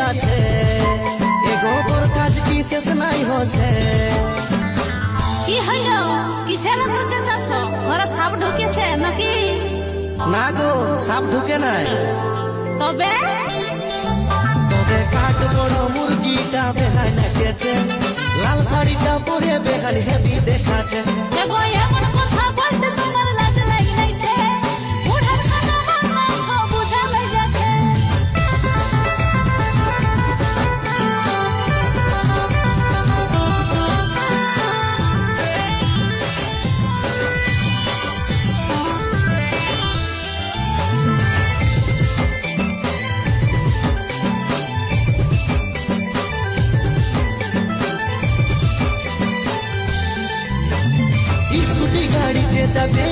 আছে এগো তোর কাজ কি শেষ নাই হচ্ছে কি হইলো কিসের তো চেঁচাচ্ছ ঘরে সাপ ঢুকেছে নাকি না গো সাপ ঢুকে নাই তবে তবে কাঠ বড় মুরগিটা বেহাই নাচেছে লাল শাড়িটা পরে বেহান হেভি দেখাচ্ছে এগো এমন কথা বলতে তোমার লাজ লাগছে বুড়ার সাথে মারছ বুঝা লই যাচ্ছে স্কুটি গাড়িতে যাবে